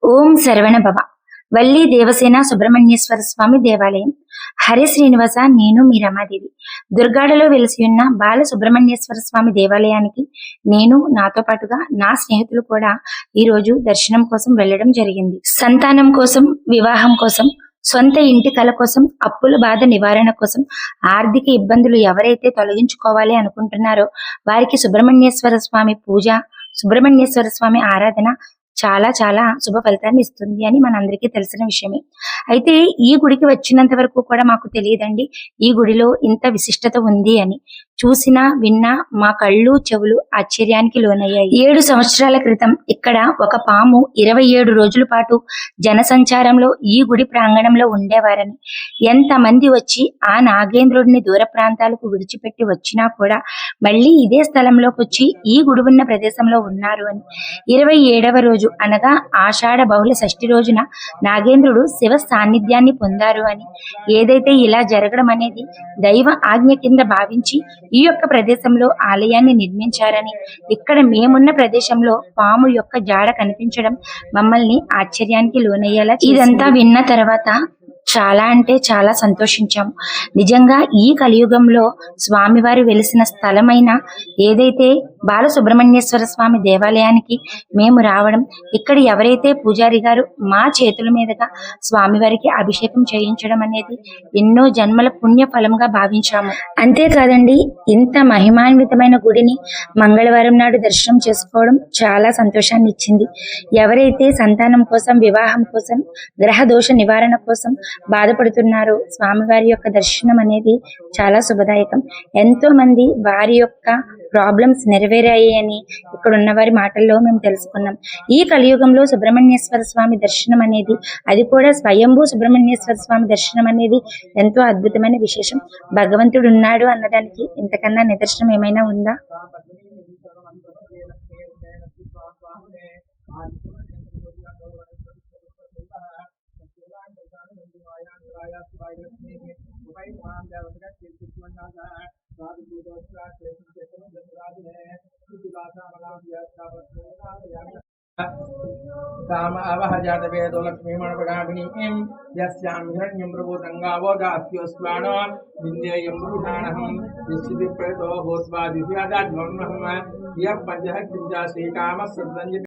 ఓం శరవణ భవ. వల్లి దేవసేన సుబ్రహ్మణ్యేశ్వర స్వామి దేవాలయం. హరే శ్రీనివాస, నేను మీ రమాదేవి. దుర్గాడలో వెలిసి ఉన్న బాల సుబ్రహ్మణ్యేశ్వర స్వామి దేవాలయానికి నేను, నాతో పాటుగా నా స్నేహితులు కూడా ఈ రోజు దర్శనం కోసం వెళ్ళడం జరిగింది. సంతానం కోసం, వివాహం కోసం, సొంత ఇంటి కల కోసం, అప్పుల బాధ నివారణ కోసం, ఆర్థిక ఇబ్బందులు ఎవరైతే తొలగించుకోవాలి అనుకుంటున్నారో వారికి సుబ్రహ్మణ్యేశ్వర స్వామి పూజ, సుబ్రహ్మణ్యేశ్వర స్వామి ఆరాధన చాలా చాలా శుభ ఫలితాన్ని ఇస్తుంది అని మనందరికీ తెలిసిన విషయమే. అయితే ఈ గుడికి వచ్చినంత వరకు కూడా మాకు తెలియదండి ఈ గుడిలో ఇంత విశిష్టత ఉంది అని. చూసినా విన్నా మా కళ్ళు చెవులు ఆశ్చర్యానికి లోనయ్యాయి. 7 సంవత్సరాల క్రితం ఇక్కడ ఒక పాము 27 రోజుల పాటు జనసంచారంలో ఈ గుడి ప్రాంగణంలో ఉండేవారని, ఎంతమంది వచ్చి ఆ నాగేంద్రుడిని దూర ప్రాంతాలకు విడిచిపెట్టి వచ్చినా కూడా మళ్ళీ ఇదే స్థలంలోకి వచ్చి ఈ గుడి ఉన్న ప్రదేశంలో ఉన్నారు అని, 27వ రోజు అనగా ఆషాఢ బహుళ షష్ఠి రోజున నాగేంద్రుడు శివ సాన్నిధ్యాన్ని పొందారు అని, ఏదైతే ఇలా జరగడం అనేది దైవ ఆజ్ఞ కింద భావించి ఈ యొక్క ప్రదేశంలో ఆలయాన్ని నిర్మించారని, ఇక్కడ మేమున్న ప్రదేశంలో పాము యొక్క జాడ కనిపించడం మమ్మల్ని ఆశ్చర్యానికి లోనయ్యేలా ఇదంతా విన్న తర్వాత చాలా అంటే చాలా సంతోషించాము. నిజంగా ఈ కలియుగంలో స్వామివారు వెలిసిన స్థలమైన ఏదైతే బాల సుబ్రహ్మణ్యేశ్వర స్వామి దేవాలయానికి మేము రావడం, ఇక్కడ ఎవరైతే పూజారి గారు మా చేతుల మీదుగా స్వామివారికి అభిషేకం చేయించడం అనేది ఎన్నో జన్మల పుణ్య ఫలంగా భావించాము. అంతేకాదండి, ఇంత మహిమాన్వితమైన గుడిని మంగళవారం నాడు దర్శనం చేసుకోవడం చాలా సంతోషాన్ని ఇచ్చింది. ఎవరైతే సంతానం కోసం, వివాహం కోసం, గ్రహ దోష నివారణ కోసం బాధపడుతున్నారు, స్వామివారి యొక్క దర్శనం అనేది చాలా శుభదాయకం. ఎంతో మంది వారి యొక్క ప్రాబ్లమ్స్ నెరవేరాయి అని ఇక్కడ ఉన్న వారి మాటల్లో మేము తెలుసుకున్నాం. ఈ కలియుగంలో సుబ్రహ్మణ్యేశ్వర స్వామి దర్శనం అనేది, అది కూడా స్వయంభూ సుబ్రహ్మణ్యేశ్వర స్వామి దర్శనం అనేది ఎంతో అద్భుతమైన విశేషం. భగవంతుడు ఉన్నాడు అన్నదానికి ఇంతకన్నా నిదర్శనం ఏమైనా ఉందా? काम अवहजात वेदो लक्ष्मीमणपगामिनीं यस्यां हिरण्यं प्रभूतंगावोदास्योस्वानो विन्देयं ब्रूढाणहं निश्चितिप्रेतो भूत्वा दिव्यादाद्वर्णहं यः पञ्चः किञ्चा श्रीकामः सद्वञ्जित